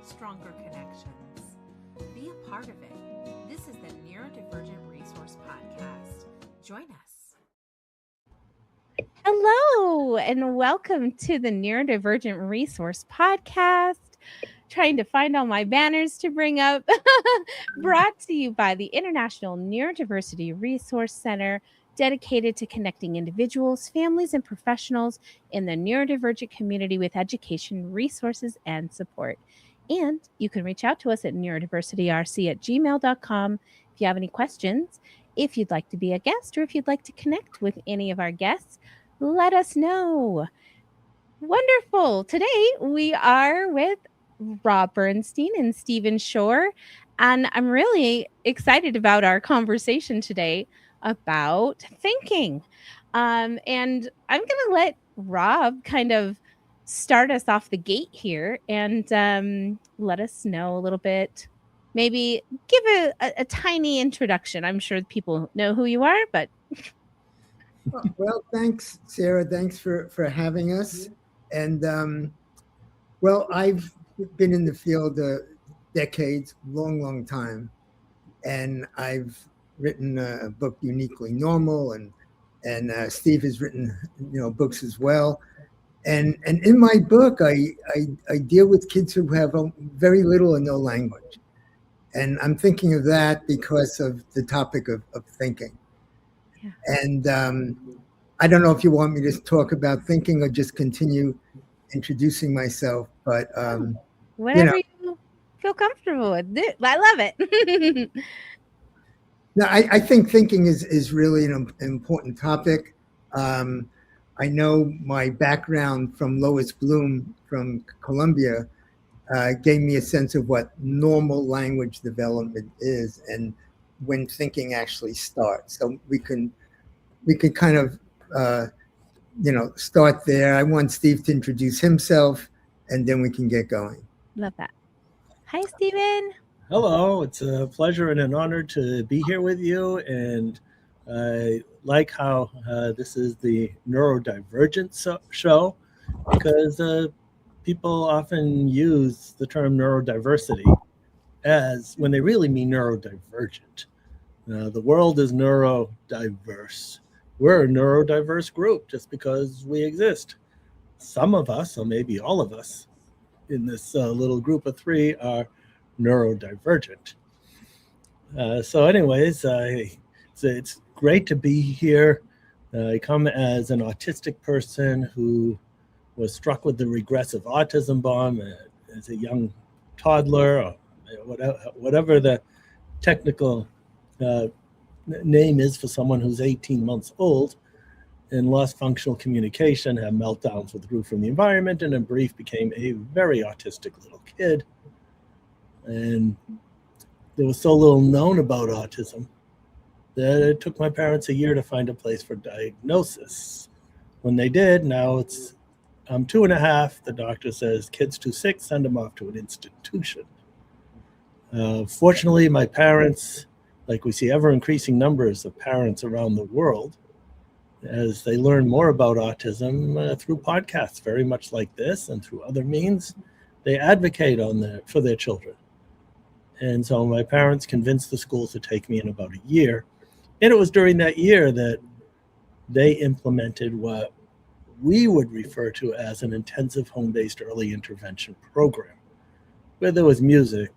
stronger connections. Be a part of it. This is the Neurodivergent Resource Podcast. Join us. Hello, and welcome to the Neurodivergent Resource Podcast. Trying to find all my banners to bring up. Brought to you by the International Neurodiversity Resource Center, dedicated to connecting individuals, families, and professionals in the neurodivergent community with education, resources, and support. And you can reach out to us at neurodiversityrc@gmail.com if you have any questions. If you'd like to be a guest or if you'd like to connect with any of our guests, let us know. Wonderful. Today we are with Rob Bernstein and Stephen Shore, and I'm really excited about our conversation today about thinking. And I'm going to let Rob kind of start us off the gate here and let us know a little bit. Maybe give a tiny introduction. I'm sure people know who you are, but well, thanks, Sarah. Thanks for having us. And well, I've been in the field decades, long time, and I've written a book, Uniquely Normal, and Steve has written books as well. And in my book, I deal with kids who have very little or no language, and I'm thinking of that because of the topic of thinking. Yeah. And I don't know if you want me to talk about thinking or just continue introducing myself, but whatever you feel comfortable with. I love it. No, I think thinking is really an important topic. I know my background from Lois Bloom from Columbia gave me a sense of what normal language development is and when thinking actually starts. So we can kind of start there. I want Steve to introduce himself, and then we can get going. Love that. Hi, Stephen. Hello. It's a pleasure and an honor to be here with you. And I like how this is the neurodivergent show, because people often use the term neurodiversity as when they really mean neurodivergent. The world is neurodiverse. We're a neurodiverse group just because we exist. Some of us, or maybe all of us, in this little group of three are neurodivergent. So anyways, it's great to be here. I come as an autistic person who was struck with the regressive autism bomb as a young toddler, or whatever the technical name is for someone who's 18 months old, and lost functional communication, had meltdowns, withdrew from the environment, and in brief became a very autistic little kid. And there was so little known about autism that it took my parents a year to find a place for diagnosis. When they did, now I'm 2.5. The doctor says, kid's too sick, send him off to an institution. Fortunately, my parents, like we see ever increasing numbers of parents around the world, as they learn more about autism through podcasts, very much like this, and through other means, they advocate for their children. And so my parents convinced the schools to take me in about a year. And it was during that year that they implemented what we would refer to as an intensive home-based early intervention program, where there was music,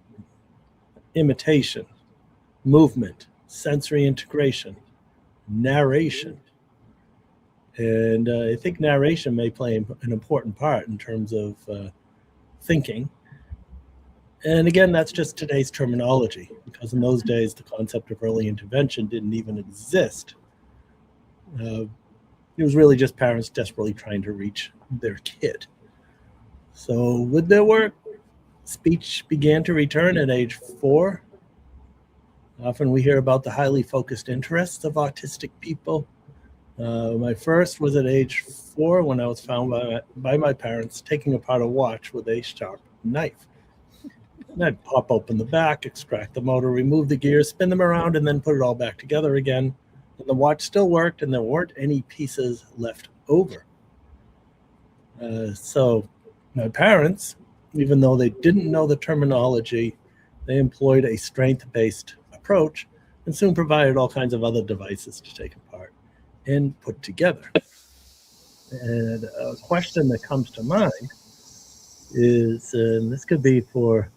imitation, movement, sensory integration, narration. And I think narration may play an important part in terms of thinking. And again, that's just today's terminology, because in those days, the concept of early intervention didn't even exist. It was really just parents desperately trying to reach their kid. So with their work, speech began to return at age 4. Often we hear about the highly focused interests of autistic people. My first was at age 4 when I was found by my parents taking apart a watch with a sharp knife. And I'd pop open the back, extract the motor, remove the gears, spin them around, and then put it all back together again. And the watch still worked, and there weren't any pieces left over. So my parents even though they didn't know the terminology, they employed a strength-based approach and soon provided all kinds of other devices to take apart and put together. And a question that comes to mind is, and this could be for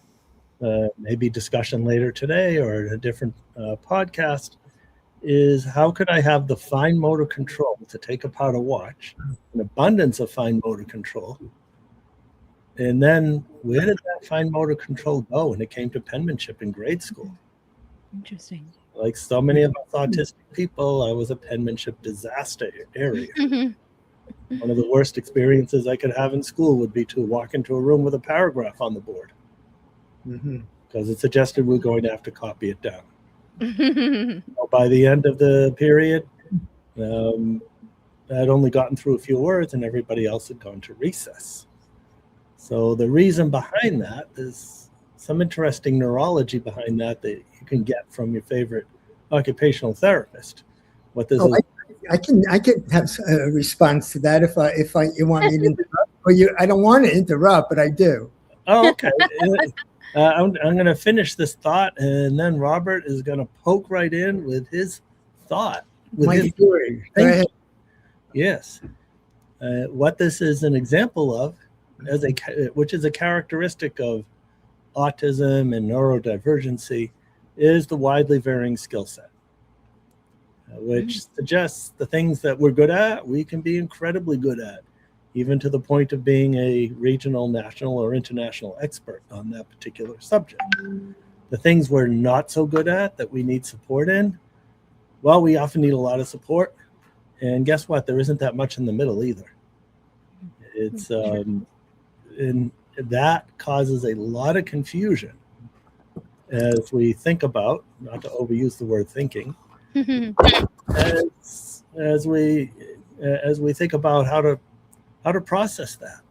maybe discussion later today or a different podcast, is how could I have the fine motor control to take apart a watch, an abundance of fine motor control, and then where did that fine motor control go when it came to penmanship in grade school? Interesting. Like so many of us autistic people, I was a penmanship disaster area. One of the worst experiences I could have in school would be to walk into a room with a paragraph on the board because it suggested we're going to have to copy it down. By the end of the period, I'd only gotten through a few words and everybody else had gone to recess. So the reason behind that is some interesting neurology behind that you can get from your favorite occupational therapist. What this is. I can have a response to that if you want me to interrupt, or I don't want to interrupt, but I do. Oh, okay. I'm going to finish this thought, and then Robert is going to poke right in with his thought. With his theory. Go ahead. Yes. What this is an example of, which is a characteristic of autism and neurodivergency, is the widely varying skill set, which suggests the things that we're good at, we can be incredibly good at, even to the point of being a regional, national, or international expert on that particular subject. The things we're not so good at that we need support in, well, we often need a lot of support. And guess what? There isn't that much in the middle either. It's and that causes a lot of confusion as we think about, not to overuse the word thinking, as we think about how to process that.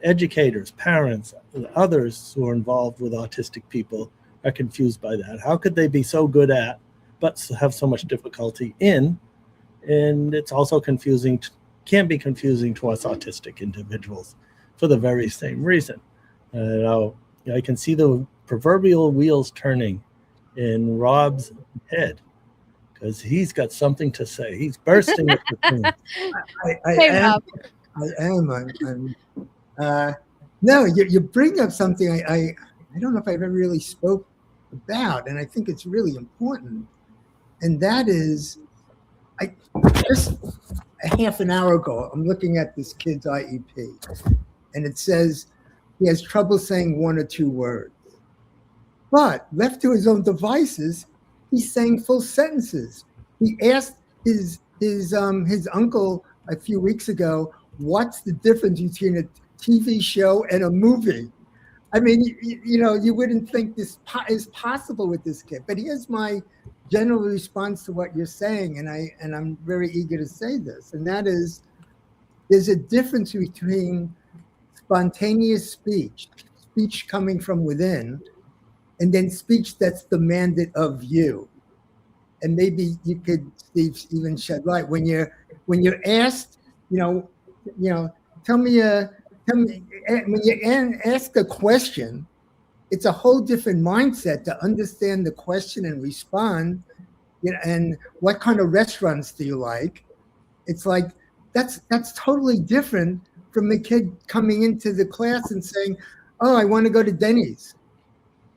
Educators, parents, others who are involved with autistic people are confused by that. How could they be so good at, but have so much difficulty in? And it's also confusing, can be confusing to us autistic individuals for the very same reason. I can see the proverbial wheels turning in Rob's head because he's got something to say. He's bursting at the seams. No, you bring up something I don't know if I've ever really spoke about, and I think it's really important. And that is, just a half an hour ago, I'm looking at this kid's IEP, and it says he has trouble saying one or two words. But left to his own devices, he's saying full sentences. He asked his uncle a few weeks ago, what's the difference between a TV show and a movie? I mean, you wouldn't think this is possible with this kid. But here's my general response to what you're saying, and I'm very eager to say this, and that is, there's a difference between spontaneous speech coming from within, and then speech that's demanded of you. And maybe you could, Steve, even shed light when you're asked, tell me when you ask a question, it's a whole different mindset to understand the question and respond. And what kind of restaurants do you like? It's like that's totally different from the kid coming into the class and saying, "Oh, I want to go to Denny's,"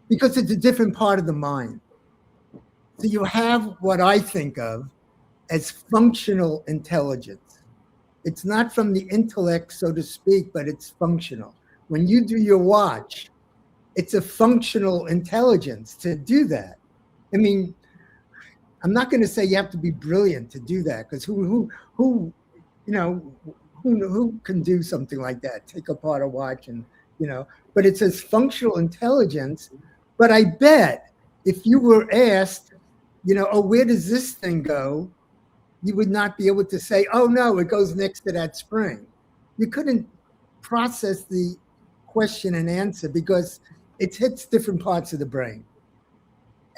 because it's a different part of the mind. So you have what I think of as functional intelligence. It's not from the intellect, so to speak, but it's functional. When you do your watch, it's a functional intelligence to do that. I mean, I'm not going to say you have to be brilliant to do that, because who can do something like that? Take apart a watch and, but it's a functional intelligence. But I bet if you were asked, oh, where does this thing go? You would not be able to say, oh, no, it goes next to that spring. You couldn't process the question and answer because it hits different parts of the brain.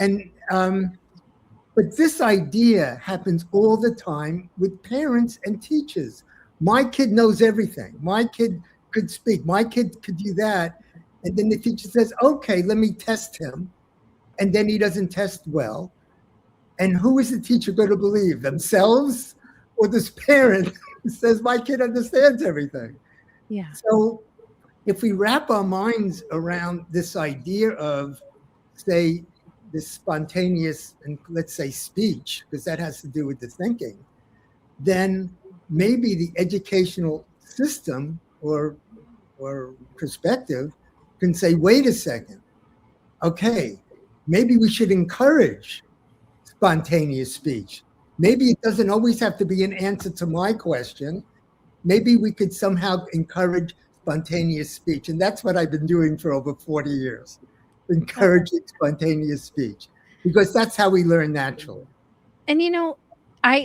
And but this idea happens all the time with parents and teachers. My kid knows everything. My kid could speak. My kid could do that. And then the teacher says, okay, let me test him. And then he doesn't test well. And who is the teacher going to believe, themselves or this parent who says, my kid understands everything? Yeah. So if we wrap our minds around this idea of, say, this spontaneous and let's say speech, because that has to do with the thinking, then maybe the educational system or perspective can say, wait a second, okay, maybe we should encourage spontaneous speech. Maybe it doesn't always have to be an answer to my question. Maybe we could somehow encourage spontaneous speech. And that's what I've been doing for over 40 years, encouraging spontaneous speech, because that's how we learn naturally. And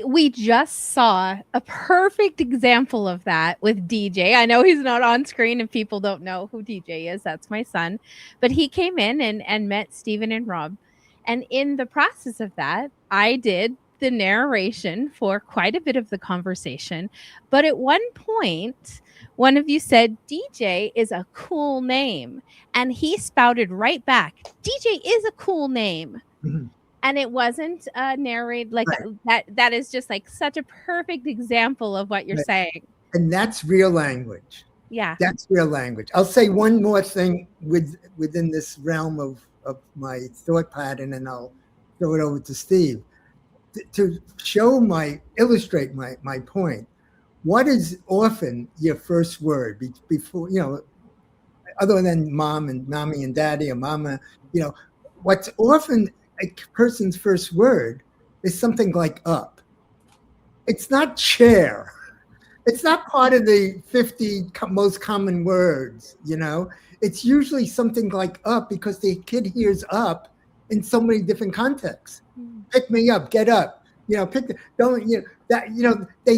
we just saw a perfect example of that with DJ. I know he's not on screen and people don't know who DJ is. That's my son. But he came in and met Stephen and Rob. And in the process of that, I did the narration for quite a bit of the conversation. But at one point, one of you said, DJ is a cool name. And he spouted right back, DJ is a cool name. Mm-hmm. And it wasn't narrated like right. That is just like such a perfect example of what you're right. saying. And that's real language. Yeah. That's real language. I'll say one more thing within this realm of my thought pattern, and I'll throw it over to Steve. To illustrate my point, what is often your first word before, other than mom and mommy and daddy or mama, what's often a person's first word is something like up. It's not chair. It's not part of the 50 most common words, It's usually something like up because the kid hears up in so many different contexts. Pick me up, get up, they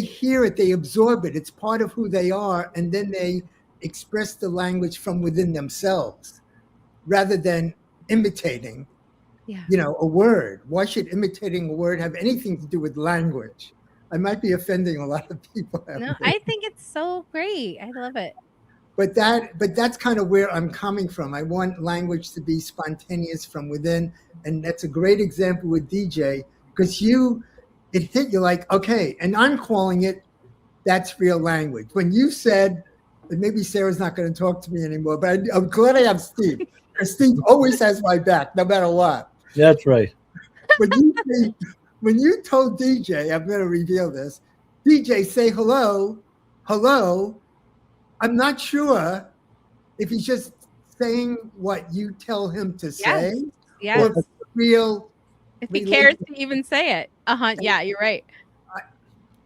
hear it, they absorb it. It's part of who they are. And then they express the language from within themselves rather than imitating, a word. Why should imitating a word have anything to do with language? I might be offending a lot of people. No, I think it's so great. I love it. But that's kind of where I'm coming from. I want language to be spontaneous from within. And that's a great example with DJ, because it hit you like, okay, and I'm calling it, that's real language. When you said, and maybe Sarah's not going to talk to me anymore, but I'm glad I have Steve, because Steve always has my back, no matter what. That's right. When you told DJ, I'm going to reveal this, DJ, say hello, I'm not sure if he's just saying what you tell him to say. Yes. Or if it's real. If he cares to even say it. Yeah, you're right.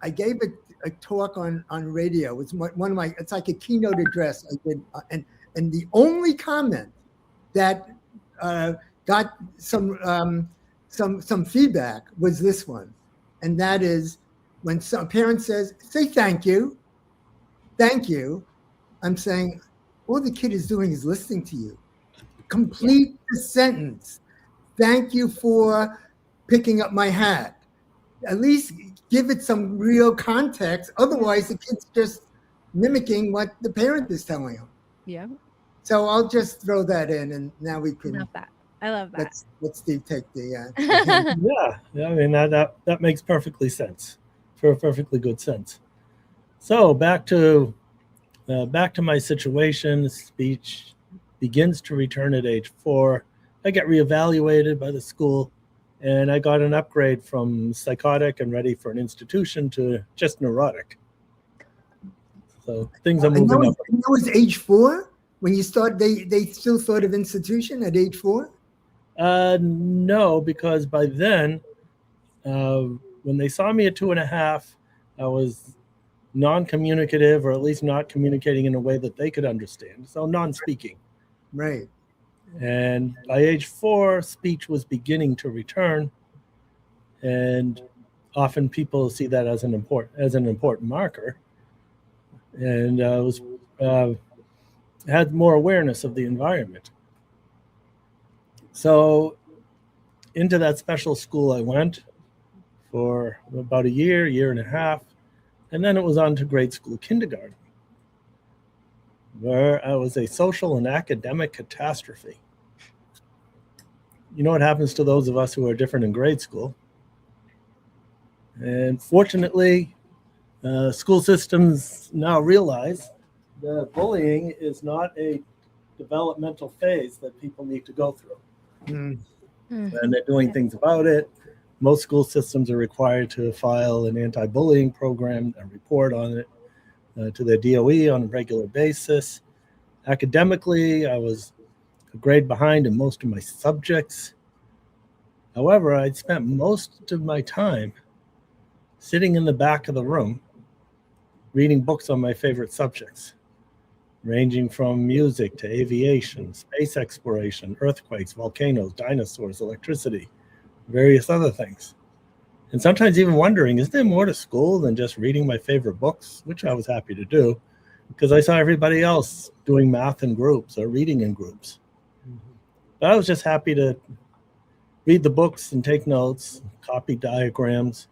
I gave a talk on radio. It was one of my, it's like a keynote address I did. And the only comment that got some feedback was this one. And that is when some parent says, say thank you. I'm saying, all the kid is doing is listening to you. Complete the sentence. Thank you for picking up my hat. At least give it some real context. Otherwise, the kid's just mimicking what the parent is telling him. Yeah. So I'll just throw that in, and now we can. I love that. Let Steve take the. Yeah. I mean that makes perfectly sense. Perfectly good sense. So back to my situation. Speech begins to return at age 4. I get reevaluated by the school, and I got an upgrade from psychotic and ready for an institution to just neurotic. So things are moving up. That was age 4 when you start. They still thought of institution at age 4. No, because by then, when they saw me at 2.5, I was non-communicative, or at least not communicating in a way that they could understand. So non-speaking. Right. And by age 4, speech was beginning to return, and often people see that as an important marker. And had more awareness of the environment. So into that special school I went for about a year and a half, and then it was on to grade school kindergarten. where I was a social and academic catastrophe. You know what happens to those of us who are different in grade school? And fortunately, school systems now realize that bullying is not a developmental phase that people need to go through. And they're doing things about it. Most school systems are required to file an anti-bullying program, a report on it to their DOE on a regular basis. Academically, I was a grade behind in most of my subjects. However, I'd spent most of my time sitting in the back of the room reading books on my favorite subjects, ranging from music to aviation, space exploration, earthquakes, volcanoes, dinosaurs, electricity, various other things. And sometimes even wondering, is there more to school than just reading my favorite books, which I was happy to do, because I saw everybody else doing math in groups or reading in groups. But I was just happy to read the books and take notes, copy diagrams.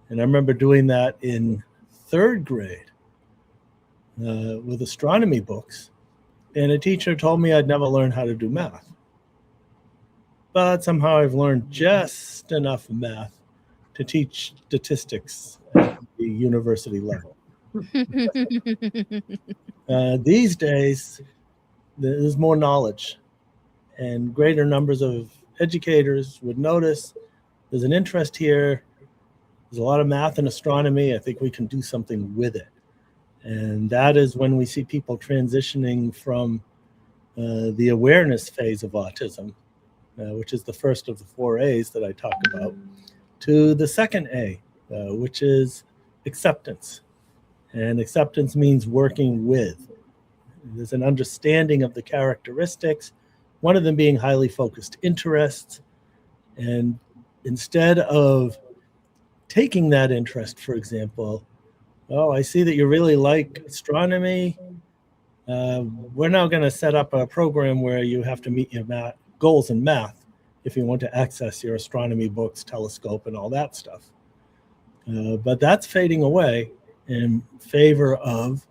And I remember doing that in third grade with astronomy books. And a teacher told me I'd never learn how to do math. But somehow I've learned just enough math to teach statistics at the university level. These days, there's more knowledge, and greater numbers of educators would notice there's an interest here. There's a lot of math and astronomy. I think we can do something with it. And that is when we see people transitioning from the awareness phase of autism, which is the first of the 4 A's that I talk about, to the second A, which is acceptance. And acceptance means working with. There's an understanding of the characteristics, one of them being highly focused interests. And instead of taking that interest, for example, oh, I see that you really like astronomy. We're now going to set up a program where you have to meet your goals in math if you want to access your astronomy books, telescope, and all that stuff. But that's fading away in favor of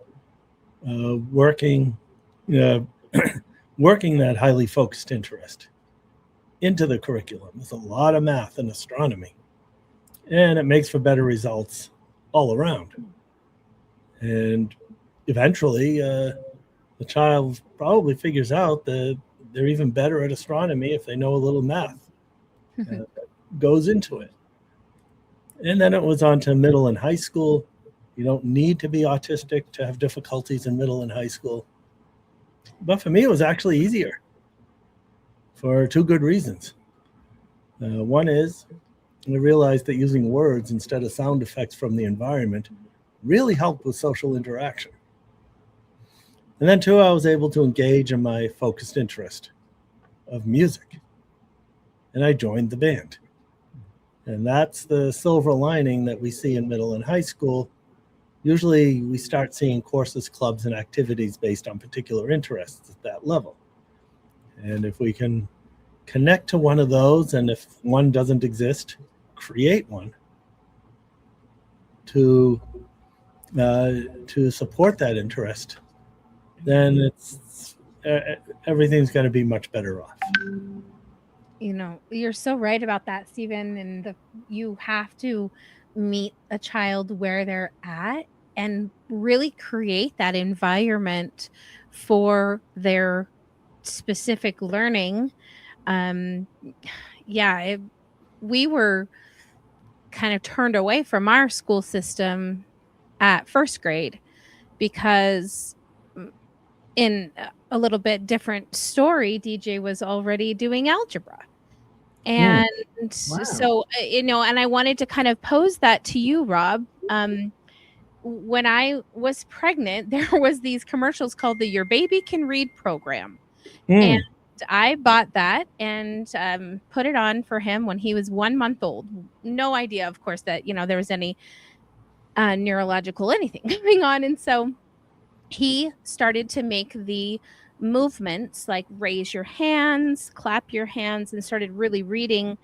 working that highly focused interest into the curriculum. There's a lot of math and astronomy, and it makes for better results all around. And eventually, the child probably figures out that they're even better at astronomy if they know a little math that goes into it. And then it was on to middle and high school. You don't need to be autistic to have difficulties in middle and high school. But for me, it was actually easier for 2 good reasons. One is I realized that using words instead of sound effects from the environment really helped with social interaction. And then 2, I was able to engage in my focused interest of music. And I joined the band. And that's the silver lining that we see in middle and high school. Usually we start seeing courses, clubs, and activities based on particular interests at that level. And if we can connect to one of those, and if one doesn't exist, create one to support that interest, then everything's going to be much better off. You know, you're so right about that, Stephen. And you have to meet a child where they're at and really create that environment for their specific learning. We were kind of turned away from our school system at first grade because in a little bit different story, DJ was already doing algebra. And so, and I wanted to kind of pose that to you, Rob. When I was pregnant, there was these commercials called the Your Baby Can Read program. And I bought that and put it on for him when he was 1 month old. No idea, of course, that, there was any neurological anything going on. And so he started to make the movements like raise your hands, clap your hands, and started really reading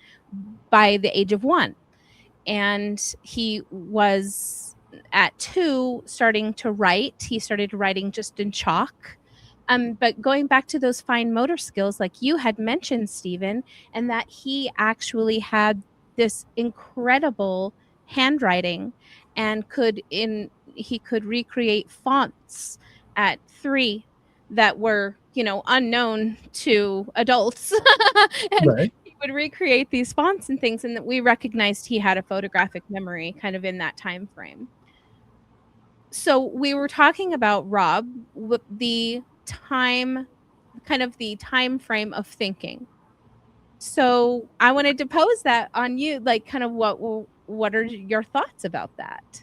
by the age of 1. And he was at 2 starting to write. He started writing just in chalk. But going back to those fine motor skills, like you had mentioned, Stephen, and that he actually had this incredible handwriting and he could recreate fonts at 3 that were, unknown to adults. And Right. he would recreate these fonts and things, and that we recognized he had a photographic memory kind of in that time frame. So we were talking about, Rob, the time frame of thinking. So I wanted to pose that on you, like kind of what are your thoughts about that?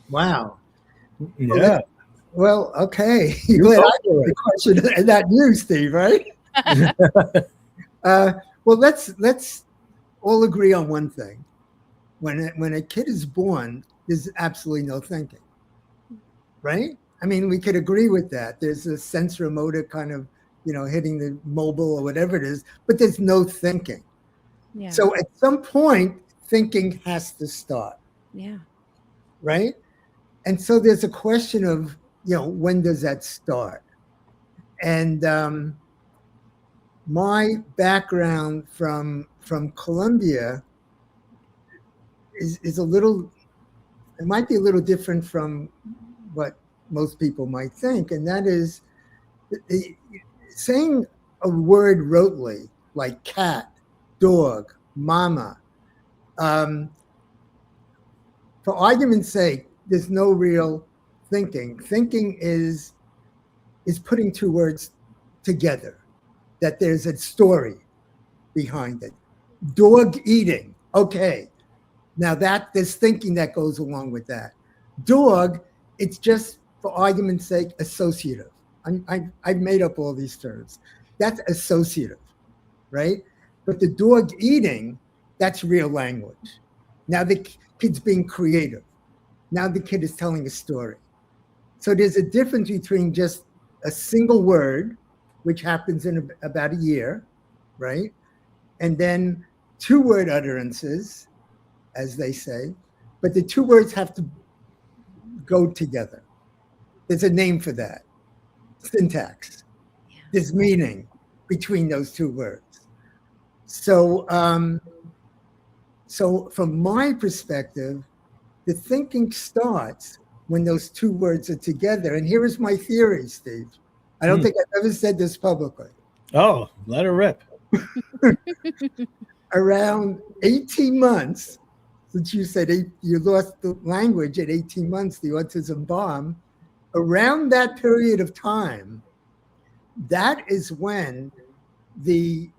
Wow. Yeah. Well, okay. You Glad go I for the it. question, and not you, Steve, right? Well, let's all agree on one thing. When a kid is born, there's absolutely no thinking, right? I mean, we could agree with that. There's a sensorimotor kind of, hitting the mobile or whatever it is, but there's no thinking. Yeah. So at some point, thinking has to start, Yeah. right? And so there's a question of, when does that start? And my background from Colombia is a little, it might be a little different from what most people might think. And that is saying a word rotely, like cat, dog, mama. For argument's sake, there's no real thinking. Thinking is putting two words together, that there's a story behind it. Dog eating, okay. Now there's thinking that goes along with that. Dog, it's just, for argument's sake, associative. I've made up all these terms. That's associative, right? But the dog eating, that's real language. Now the kid's being creative. Now the kid is telling a story. So there's a difference between just a single word, which happens in about a year, right? And then 2-word utterances, as they say, but the 2 words have to go together. There's a name for that. Syntax. Yeah. There's meaning between those 2 words. So, so from my perspective, the thinking starts when those 2 words are together. And here is my theory, Steve. I don't think I've ever said this publicly. Oh, let her rip. Around 18 months, since you said you lost the language at 18 months, the autism bomb, around that period of time, that is when the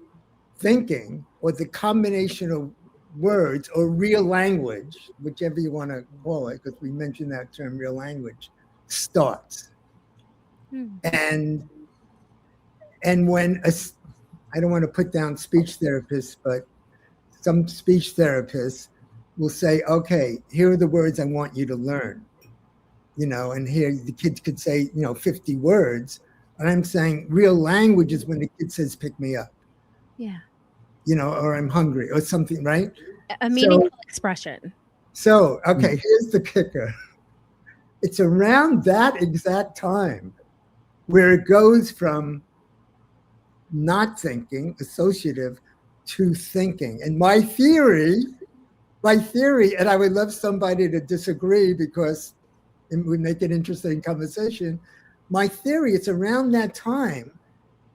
thinking, or the combination of words or real language, whichever you want to call it, because we mentioned that term, real language, starts. And when I don't want to put down speech therapists, but some speech therapists will say, okay, here are the words I want you to learn, and here the kid could say, 50 words. And I'm saying real language is when the kid says, pick me up. Yeah. Or I'm hungry or something, right? A meaningful expression. So, okay, here's the kicker. It's around that exact time where it goes from not thinking, associative, to thinking. And my theory, and I would love somebody to disagree because it would make an interesting conversation. My theory, it's around that time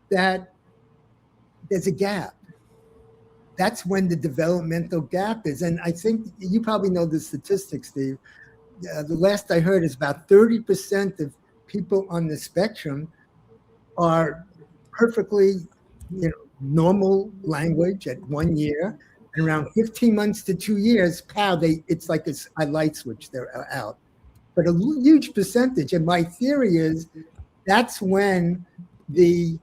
that there's a gap. That's when the developmental gap is. And I think you probably know the statistics, Steve. The last I heard is about 30% of people on the spectrum are perfectly, normal language at 1 year, and around 15 months to 2 years, it's like a light switch, they're out. But a huge percentage, and my theory is that's when the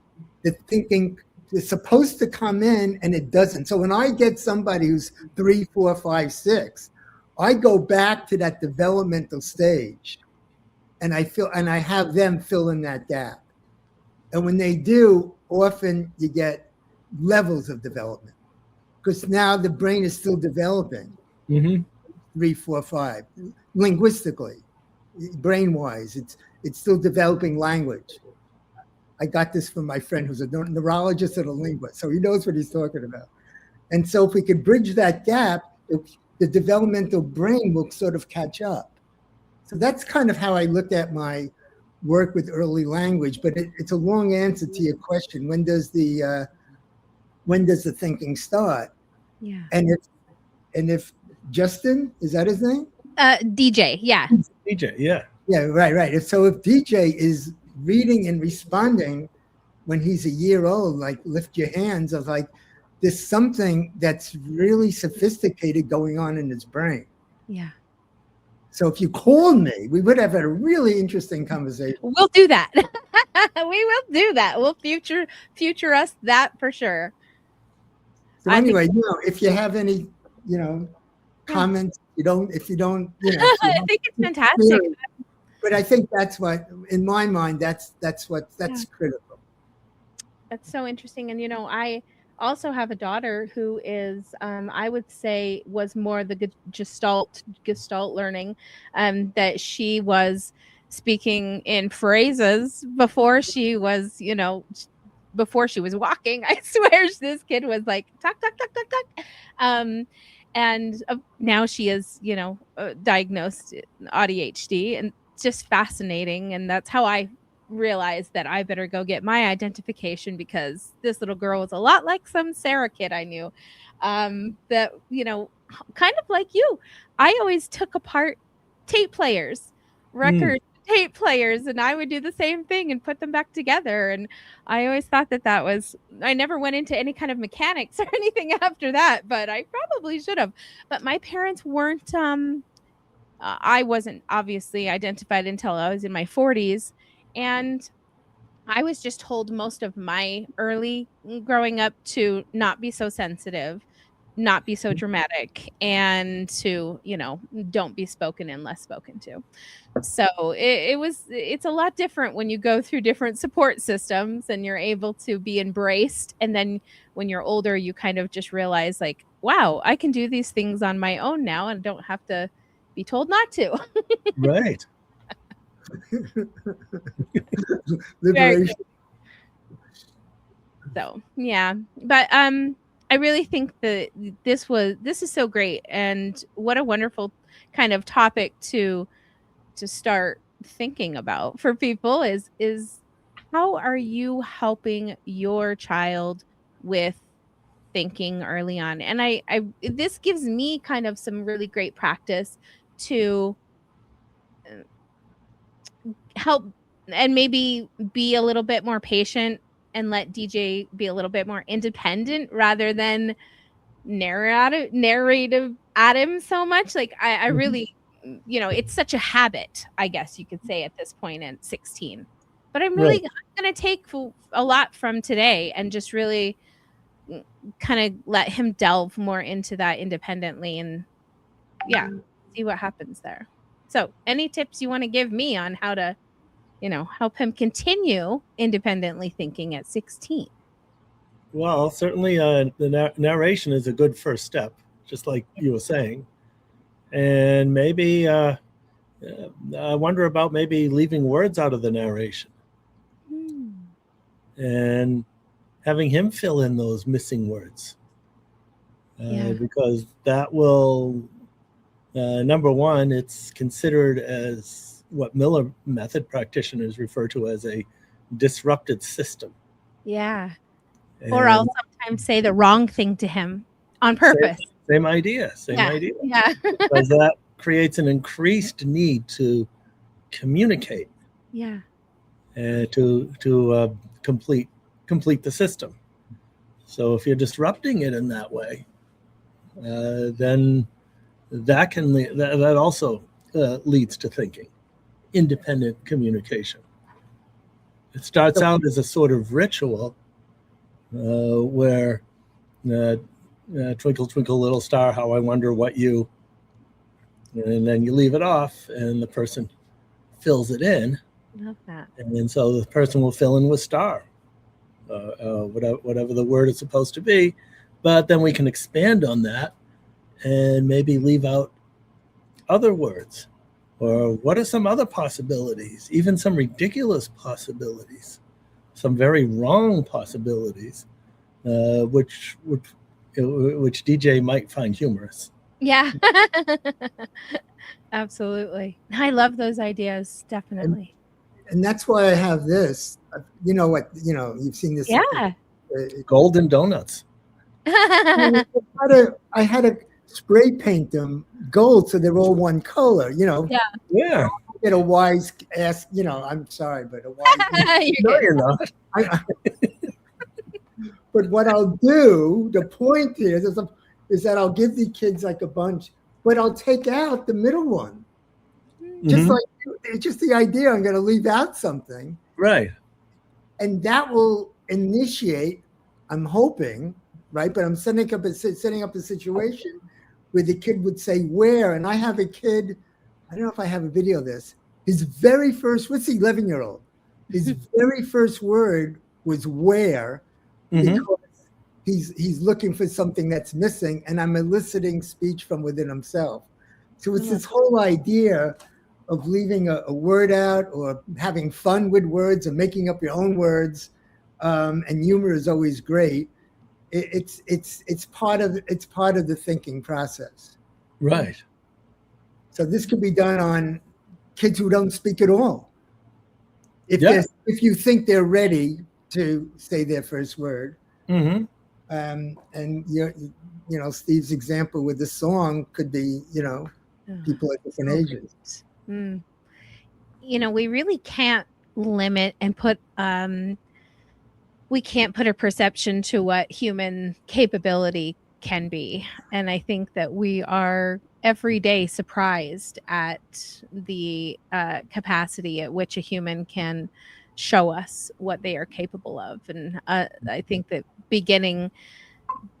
thinking is supposed to come in and it doesn't. So when I get somebody who's 3, 4, 5, 6, I go back to that developmental stage, and I have them fill in that gap. And when they do, often you get levels of development, because now the brain is still developing. 3, 4, 5, linguistically, brain-wise, it's still developing language. I got this from my friend who's a neurologist and a linguist, so he knows what he's talking about. And so if we could bridge that gap, the developmental brain will sort of catch up. So that's kind of how I look at my work with early language, but it's a long answer to your question. When does the thinking start? Yeah. And if Justin, is that his name? DJ, yeah. DJ, yeah. Yeah, right. If DJ is reading and responding when he's a year old, like lift your hands, of like there's something that's really sophisticated going on in his brain. Yeah. So if you called me, we would have had a really interesting conversation. We'll do that. We will do that. We'll future us that for sure. So anyway, if you have any, comments, if you don't, I think it's fantastic. But I think that's what, in my mind, that's critical. That's so interesting. And, I also have a daughter who is, I would say, was more the Gestalt learning, that she was speaking in phrases before she was, before she was walking. I swear this kid was like, talk, talk, talk, talk, talk. And now she is, diagnosed ADHD, and it's just fascinating. And that's how I realized that I better go get my identification, because this little girl was a lot like some Sarah kid I knew, that, kind of like you. I always took apart tape players, record tape players, and I would do the same thing and put them back together. And I always thought that was, I never went into any kind of mechanics or anything after that, but I probably should have. But my parents weren't, I wasn't obviously identified until I was in my 40s. And I was just told most of my early growing up to not be so sensitive, not be so dramatic, and to, don't be spoken in, less spoken to. So it's a lot different when you go through different support systems and you're able to be embraced. And then when you're older, you kind of just realize, like, wow, I can do these things on my own now and don't have to be told not to. Right. Liberation. So yeah, but I really think that this is so great, and what a wonderful kind of topic to start thinking about for people is how are you helping your child with thinking early on? And I this gives me kind of some really great practice to help and maybe be a little bit more patient and let DJ be a little bit more independent rather than narrative at him so much. Like I really, it's such a habit, I guess you could say, at this point at 16. But I'm really going to take a lot from today and just really kind of let him delve more into that independently and see what happens there. So any tips you want to give me on how to, help him continue independently thinking at 16? Well, certainly the narration is a good first step, just like you were saying. And maybe I wonder about maybe leaving words out of the narration and having him fill in those missing words. Because that will, number one, it's considered as what Miller method practitioners refer to as a disrupted system. Yeah. Or I'll sometimes say the wrong thing to him on purpose. Same idea. Yeah. Because that creates an increased need to communicate. Yeah. To complete the system. So if you're disrupting it in that way, then that also leads to thinking, independent communication. It starts out as a sort of ritual where twinkle, twinkle, little star, how I wonder what you, and then you leave it off and the person fills it in. Love that. And then so the person will fill in with star, whatever the word is supposed to be. But then we can expand on that and maybe leave out other words. Or what are some other possibilities, even some ridiculous possibilities? some very wrong possibilities, which DJ might find humorous. Yeah. Absolutely. I love those ideas. Definitely. And that's why I have this. You know what? You know, you've seen this. Yeah. Golden donuts. I had to spray paint them gold so they're all one color. You know. Yeah. Get a wise ass. You know, I'm sorry, but a wise. You're not. But what I'll do, the point is that I'll give the kids like a bunch, but I'll take out the middle one. Just like it's just the idea I'm going to leave out something. Right. And that will initiate, I'm hoping, right? But I'm setting up a situation where the kid would say where, and I have a kid, I don't know if I have a video of this. His very first, what's the 11-year-old? His very first word was where, because he's looking for something that's missing, and I'm eliciting speech from within himself. So it's this whole idea of leaving a word out or having fun with words or making up your own words, and humor is always great. It's part of the thinking process. Right. So this could be done on kids who don't speak at all. If you think they're ready to say their first word, and Steve's example with the song could be, people at different ages. We really can't limit and put we can't put a perception to what human capability can be. And I think that we are every day surprised at the capacity at which a human can show us what they are capable of. And I think that beginning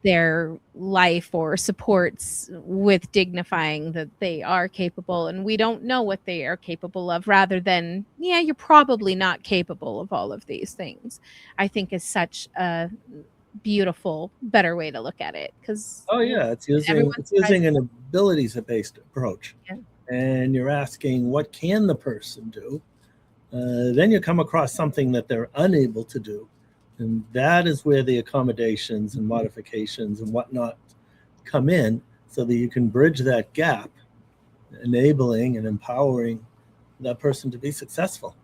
their life or supports with dignifying that they are capable, and we don't know what they are capable of, rather than, you're probably not capable of all of these things, I think is such a beautiful, better way to look at it. Because it's using an abilities-based approach. And you're asking, what can the person do? Then you come across something that they're unable to do. And that is where the accommodations and modifications and whatnot come in, so that you can bridge that gap, enabling and empowering that person to be successsul.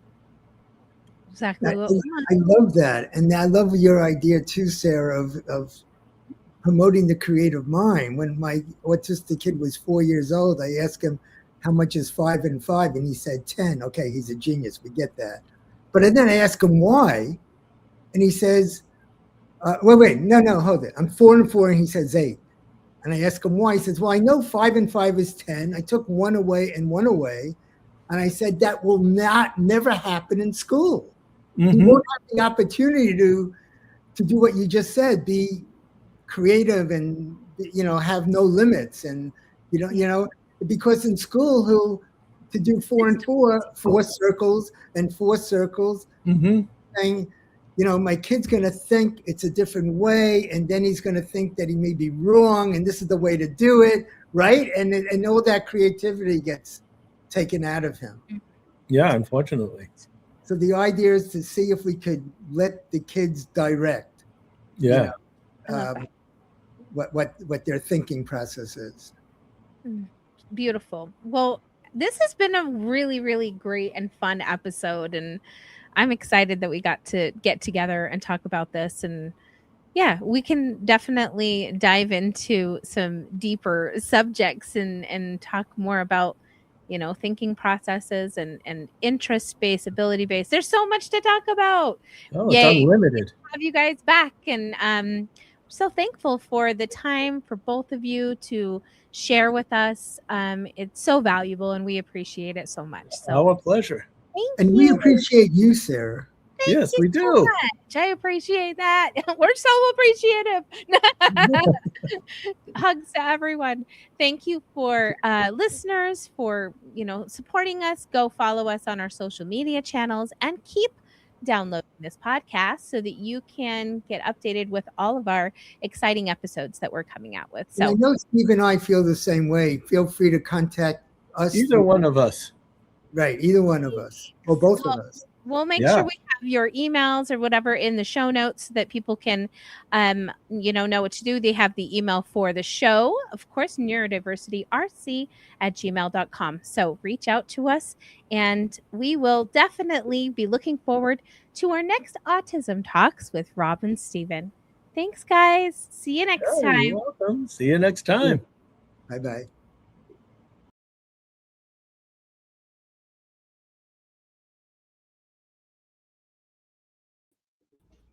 Exactly. I love that. And I love your idea too, Sarah, of promoting the creative mind. When my autistic kid was 4 years old, I asked him, how much is 5 and 5? And he said 10. Okay, he's a genius. We get that. But then I asked him why. And he says, wait, no, hold it. I'm 4 and 4, and he says 8. And I ask him why. He says, well, I know 5 and 5 is 10. I took 1 away and 1 away. And I said, that will never happen in school. You won't have the opportunity to do what you just said, be creative and, have no limits. And, because in school, to do 4 and 4, 4 circles and 4 circles, saying, my kid's going to think it's a different way, and then he's going to think that he may be wrong, and this is the way to do it, right? And all that creativity gets taken out of him. Yeah, unfortunately. So the idea is to see if we could let the kids direct. What their thinking process is. Beautiful. Well, this has been a really, really great and fun episode, and I'm excited that we got to get together and talk about this. And we can definitely dive into some deeper subjects and talk more about, thinking processes and interest-based, ability-based. There's so much to talk about. Oh, it's unlimited. Have you guys back. And I'm so thankful for the time for both of you to share with us. It's so valuable, and we appreciate it so much. So our pleasure. And we appreciate you, Sarah. Yes, we do. So much. I appreciate that. We're so appreciative. Hugs to everyone. Thank you for listeners for supporting us. Go follow us on our social media channels and keep downloading this podcast so that you can get updated with all of our exciting episodes that we're coming out with. So and I know Steve and I feel the same way. Feel free to contact us. Either one of us. Right, either one of us, or both of us. We'll make Yeah. sure we have your emails or whatever in the show notes so that people can, know what to do. They have the email for the show, of course, neurodiversityrc@gmail.com. So reach out to us, and we will definitely be looking forward to our next Autism Talks with Rob and Stephen. Thanks, guys. See you next You're time. welcome. See you next time. Bye-bye.